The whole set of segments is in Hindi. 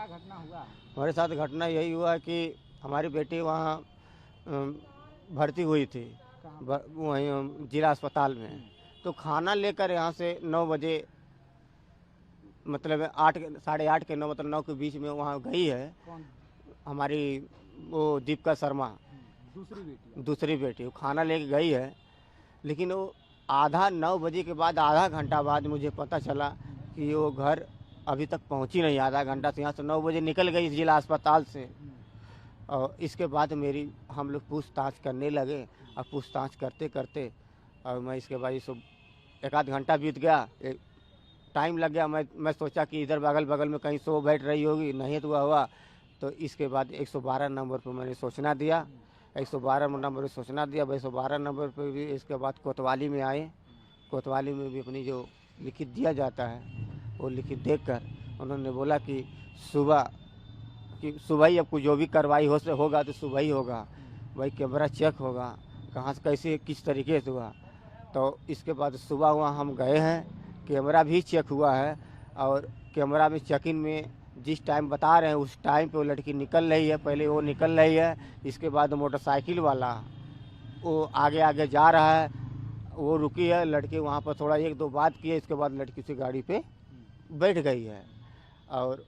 क्या घटना हुआ? हमारे साथ घटना यही हुआ कि हमारी बेटी वहाँ भर्ती हुई थी कहाँ? वहीं जिला अस्पताल में। तो खाना लेकर यहाँ से 9 बजे, मतलब 8 साढ़े 8 के 9, मतलब 9 के बीच में वहाँ गई है कौन? हमारी वो दीपिका शर्मा, दूसरी बेटी? दूसरी बेटी। वो खाना लेके गई है, लेकिन वो आधा 9 बजे के बाद आधा घंटा बाद मुझे पता चला कि वो घर अभी तक पहुंची नहीं। आधा घंटा से यहाँ से 9 बजे निकल गई जिला अस्पताल से। और इसके बाद मेरी हम लोग पूछताछ करने लगे, और पूछताछ करते करते और मैं इसके बाद ये सब एक आध घंटा बीत गया, टाइम लग गया। मैं सोचा कि इधर बगल बगल में कहीं सो बैठ रही होगी, नहीं तो हुआ। तो इसके बाद 112 नंबर पर मैंने सूचना दिया, 112 नंबर पर सूचना दिया। 112 नंबर पर भी इसके बाद कोतवाली में आए। कोतवाली में भी अपनी जो लिखित दिया जाता है वो लिखित देखकर उन्होंने बोला कि सुबह ही आपको जो भी कार्रवाई होगा तो सुबह ही होगा। भाई कैमरा चेक होगा, कहाँ से कैसे किस तरीके से हुआ। तो इसके बाद सुबह वहाँ हम गए हैं, कैमरा भी चेक हुआ है। और कैमरा में चेकिंग में जिस टाइम बता रहे हैं उस टाइम पे वो लड़की निकल रही है। पहले वो निकल रही है, इसके बाद मोटरसाइकिल वाला वो आगे आगे जा रहा है, वो रुकी है। लड़की वहाँ पर थोड़ा एक दो बात की है, इसके बाद लड़की उसी गाड़ी पे बैठ गई है। और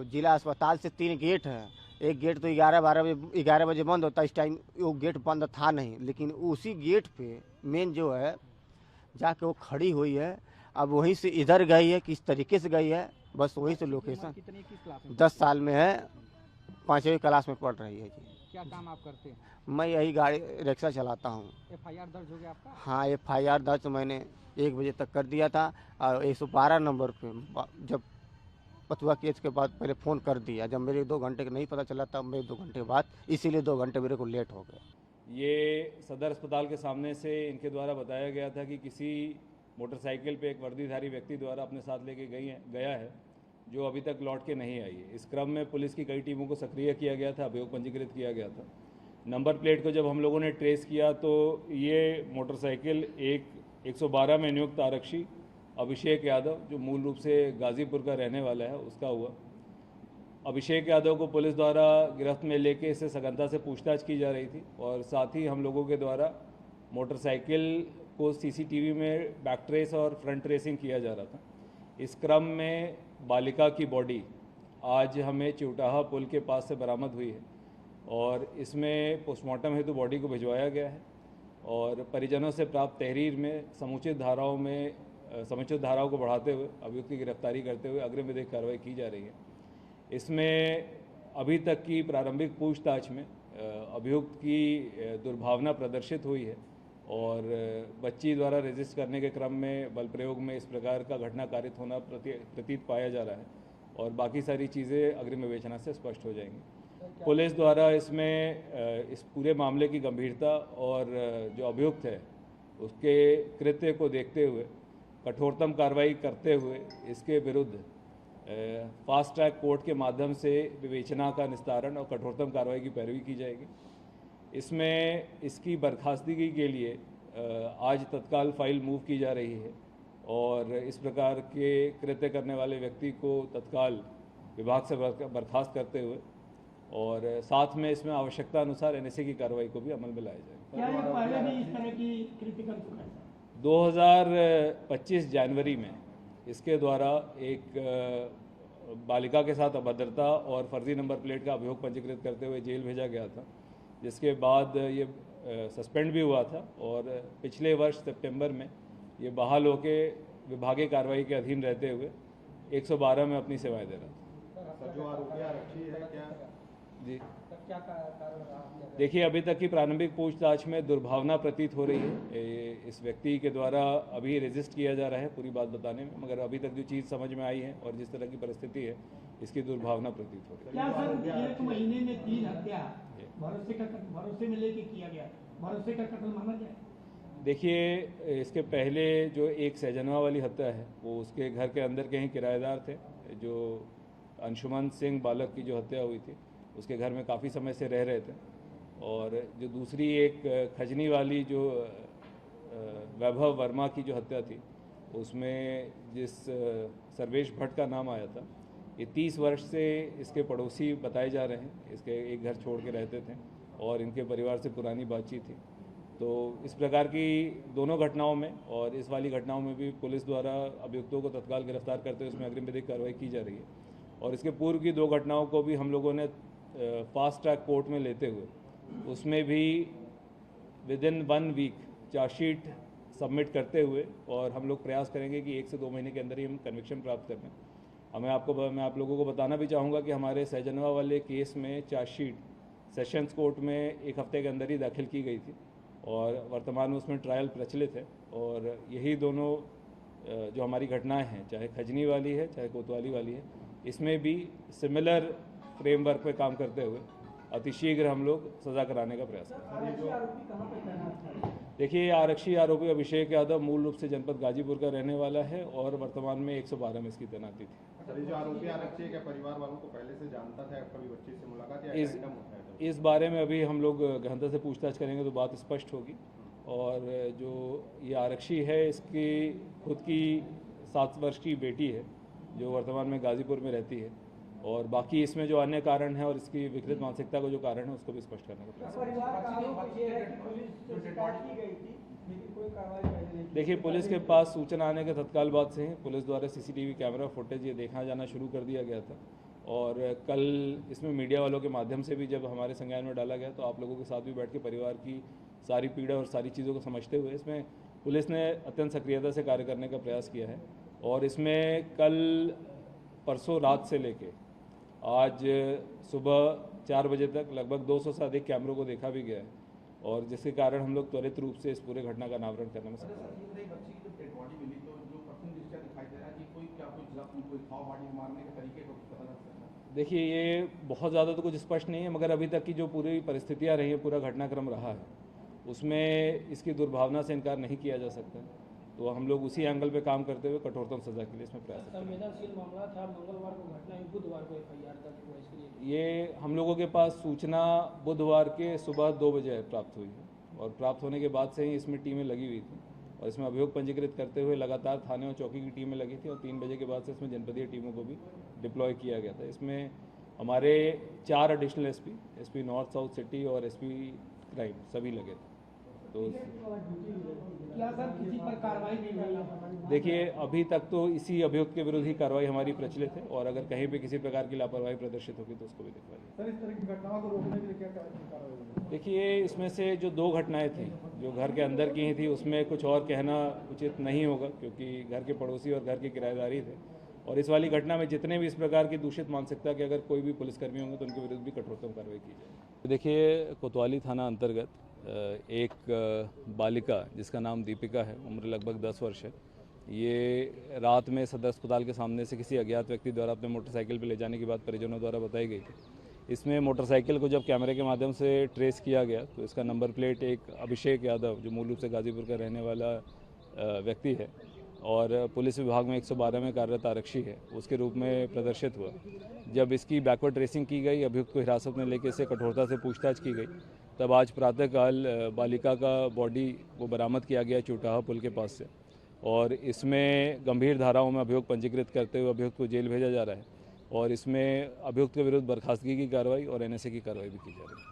जिला अस्पताल से 3 गेट है। एक गेट तो 11 बजे बंद होता है, इस टाइम वो गेट बंद था नहीं, लेकिन उसी गेट पे मेन जो है जाके वो खड़ी हुई है। अब वहीं से इधर गई है, किस तरीके से गई है बस वहीं से लोकेशन। कितनी, किस क्लास में? 10 साल में है, 5वीं क्लास में पढ़ रही है जी। क्या काम आप करते हैं? मैं यही गाड़ी रिक्शा चलाता हूँ। FIR दर्ज हो गया आपका? हाँ, FIR दर्ज मैंने 1 बजे तक कर दिया था। और 112 नंबर पे जब पथुआ केस के बाद पहले फ़ोन कर दिया, जब मेरे 2 घंटे का नहीं पता चला तब मेरे 2 घंटे बाद, इसीलिए 2 घंटे मेरे को लेट हो गया। ये सदर अस्पताल के सामने से इनके द्वारा बताया गया था कि किसी मोटरसाइकिल पे एक वर्दीधारी व्यक्ति द्वारा अपने साथ लेके गया है, जो अभी तक लौट के नहीं आई है। इस क्रम में पुलिस की कई टीमों को सक्रिय किया गया था, अभियोग पंजीकृत किया गया था। नंबर प्लेट को जब हम लोगों ने ट्रेस किया तो ये मोटरसाइकिल 112 में नियुक्त आरक्षी अभिषेक यादव, जो मूल रूप से गाज़ीपुर का रहने वाला है, उसका हुआ। अभिषेक यादव को पुलिस द्वारा गिरफ्त में लेके इससे सघनता से पूछताछ की जा रही थी, और साथ ही हम लोगों के द्वारा मोटरसाइकिल को CCTV में बैक ट्रेस और फ्रंट ट्रेसिंग किया जा रहा था। इस क्रम में बालिका की बॉडी आज हमें चिवटाहा पुल के पास से बरामद हुई है, और इसमें पोस्टमार्टम हेतु बॉडी को भिजवाया गया है। और परिजनों से प्राप्त तहरीर में समुचित धाराओं को बढ़ाते हुए अभियुक्त की गिरफ्तारी करते हुए अग्रिम विधिक कार्रवाई की जा रही है। इसमें अभी तक की प्रारंभिक पूछताछ में अभियुक्त की दुर्भावना प्रदर्शित हुई है, और बच्ची द्वारा रजिस्ट करने के क्रम में बल प्रयोग में इस प्रकार का घटना कारित होना प्रतीत पाया जा रहा है, और बाकी सारी चीज़ें अग्रिम विवेचना से स्पष्ट हो जाएंगी। पुलिस द्वारा इसमें इस पूरे मामले की गंभीरता और जो अभियुक्त है उसके कृत्य को देखते हुए कठोरतम कार्रवाई करते हुए इसके विरुद्ध फास्ट ट्रैक कोर्ट के माध्यम से विवेचना का निस्तारण और कठोरतम कार्रवाई की पैरवी की जाएगी। इसमें इसकी बर्खास्तगी के लिए आज तत्काल फाइल मूव की जा रही है, और इस प्रकार के कृत्य करने वाले व्यक्ति को तत्काल विभाग से बर्खास्त करते हुए, और साथ में इसमें आवश्यकता अनुसार NSA की कार्रवाई को भी अमल में लाया जाएगा। क्या ये पहले भी इस तरह की कृत्य कर चुका है? 2025 जनवरी में इसके द्वारा एक बालिका के साथ अभद्रता और फर्जी नंबर प्लेट का अभियोग पंजीकृत करते हुए जेल भेजा गया था, जिसके बाद ये सस्पेंड भी हुआ था, और पिछले वर्ष सितंबर में ये बहाल होके विभागीय कार्रवाई के अधीन रहते हुए 112 में अपनी सेवाएं दे रहा था। जो आरोपी आरक्षी है क्या? जी, क्या कारण रहा? देखिए, अभी तक की प्रारंभिक पूछताछ में दुर्भावना प्रतीत हो रही है इस व्यक्ति के द्वारा। अभी रजिस्ट किया जा रहा है पूरी बात बताने में, मगर अभी तक जो चीज़ समझ में आई है और जिस तरह की परिस्थिति है, इसकी दुर्भावना प्रतीत हो रही है। क्या सर 1 महीने में 3 हत्या भरोसे में लेके किया गया, भरोसे का कत्ल माना जाए? देखिए, इसके पहले जो एक सहजनवा वाली हत्या है वो उसके घर के अंदर के ही किराएदार थे। जो अंशुमन सिंह बालक की जो हत्या हुई थी उसके घर में काफ़ी समय से रह रहे थे। और जो दूसरी एक खजनी वाली जो वैभव वर्मा की जो हत्या थी, उसमें जिस सर्वेश भट्ट का नाम आया था, ये 30 वर्ष से इसके पड़ोसी बताए जा रहे हैं, इसके एक घर छोड़ के रहते थे और इनके परिवार से पुरानी बातचीत थी। तो इस प्रकार की दोनों घटनाओं में और इस वाली घटनाओं में भी पुलिस द्वारा अभियुक्तों को तत्काल गिरफ्तार करते हुए इसमें अग्रिम विधिक कार्रवाई की जा रही है। और इसके पूर्व की 2 घटनाओं को भी हम लोगों ने फास्ट ट्रैक कोर्ट में लेते हुए उसमें भी within 1 week chargesheet submit करते हुए और हम लोग प्रयास करेंगे कि 1 से 2 महीने के अंदर ही हम कन्विक्शन प्राप्त कर लें। मैं आप लोगों को बताना भी चाहूँगा कि हमारे सहजनवा वाले केस में चार्जशीट सेशंस कोर्ट में 1 हफ्ते के अंदर ही दाखिल की गई थी और वर्तमान में उसमें ट्रायल प्रचलित है। और यही दोनों जो हमारी घटनाएं हैं, चाहे खजनी वाली है चाहे कोतवाली वाली है, इसमें भी सिमिलर फ्रेमवर्क पे काम करते हुए अतिशीघ्र हम लोग सज़ा कराने का प्रयास करें। देखिए, आरक्षी आरोपी अभिषेक यादव मूल रूप से जनपद गाजीपुर का रहने वाला है और वर्तमान में 112 में इसकी तैनाती थी। सर, ये जो आरोपी आरक्षी है, क्या परिवार वालों को पहले से जानता था, कभी बच्चे से मुलाकात या रैंडम होता है? इस बारे में अभी हम लोग गहनता से पूछताछ करेंगे तो बात स्पष्ट होगी। और जो ये आरक्षी है, इसकी खुद की 7 वर्ष की बेटी है जो वर्तमान में गाजीपुर में रहती है। और बाकी इसमें जो अन्य कारण है और इसकी विकृत मानसिकता को जो कारण है उसको भी स्पष्ट करने का प्रयास करें। देखिए, पुलिस के पास सूचना आने के तत्काल बाद से ही पुलिस द्वारा सीसीटीवी कैमरा फुटेज ये देखा जाना शुरू कर दिया गया था। और कल इसमें मीडिया वालों के माध्यम से भी जब हमारे संज्ञान में डाला गया तो आप लोगों के साथ भी बैठ के परिवार की सारी पीड़ा और सारी चीज़ों को समझते हुए इसमें पुलिस ने अत्यंत सक्रियता से कार्य करने का प्रयास किया है। और इसमें कल परसों रात से लेके आज सुबह 4 बजे तक लगभग 200 से अधिक कैमरों को देखा भी गया है और जिसके कारण हम लोग त्वरित रूप से इस पूरे घटना का अनावरण करने में सक्षम हैं। देखिए, ये बहुत ज़्यादा तो कुछ स्पष्ट नहीं है, मगर अभी तक की जो पूरी परिस्थितियाँ रही हैं, पूरा घटनाक्रम रहा है, उसमें इसकी दुर्भावना से इनकार नहीं किया जा सकता। तो हम लोग उसी एंगल पे काम करते हुए कठोरतम सजा के लिए इसमें प्रयास करेंगे। संवेदनशील मामला था, मंगलवार को घटना हुई, बुधवार को FIR दर्ज हुआ, इसके लिए ये हम लोगों के पास सूचना बुधवार के सुबह 2 बजे प्राप्त हुई है और प्राप्त होने के बाद से ही इसमें टीमें लगी हुई थी और इसमें अभियोग पंजीकृत करते हुए लगातार थाने और चौकी की टीमें लगी थी और 3 बजे के बाद से इसमें जनपदीय टीमों को भी डिप्लॉय किया गया था। इसमें हमारे 4 additional SP north south city और SP क्राइम सभी लगे थे। तो क्या सर किसी पर कार्रवाई नहीं हुई? देखिए, अभी तक तो इसी अभियुक्त के विरुद्ध ही कार्रवाई हमारी प्रचलित है और अगर कहीं पे किसी प्रकार की लापरवाही प्रदर्शित होगी तो उसको भी दिखवाइए। सर, इस तरह की घटनाओं को रोकने के लिए क्या कार्रवाई? देखिए, इसमें से जो 2 घटनाएं थी जो घर के अंदर की ही थी, उसमें कुछ और कहना उचित नहीं होगा क्योंकि घर के पड़ोसी और घर के किराएदार ही थे। और इस वाली घटना में जितने भी इस प्रकार की दूषित मानसिकता के अगर कोई भी पुलिसकर्मी होंगे तो उनके विरुद्ध भी कठोरतम कार्रवाई की जाएगी। देखिए, कोतवाली थाना अंतर्गत एक बालिका जिसका नाम दीपिका है, उम्र लगभग 10 वर्ष है, ये रात में सदर अस्पताल के सामने से किसी अज्ञात व्यक्ति द्वारा अपने मोटरसाइकिल पर ले जाने की बात परिजनों द्वारा बताई गई थी। इसमें मोटरसाइकिल को जब कैमरे के माध्यम से ट्रेस किया गया तो इसका नंबर प्लेट एक अभिषेक यादव जो मूल रूप से गाजीपुर का रहने वाला व्यक्ति है और पुलिस विभाग में 112 में कार्यरत आरक्षी है, उसके रूप में प्रदर्शित हुआ। जब इसकी बैकवर्ड ट्रेसिंग की गई, अभियुक्त को हिरासत में लेकर इससे कठोरता से पूछताछ की गई, तब आज प्रातःकाल बालिका का बॉडी वो बरामद किया गया चौटाहा पुल के पास से और इसमें गंभीर धाराओं में अभियोग पंजीकृत करते हुए अभियुक्त को जेल भेजा जा रहा है और इसमें अभियुक्त के विरुद्ध बर्खास्तगी की कार्रवाई और NSA की कार्रवाई भी की जा रही है।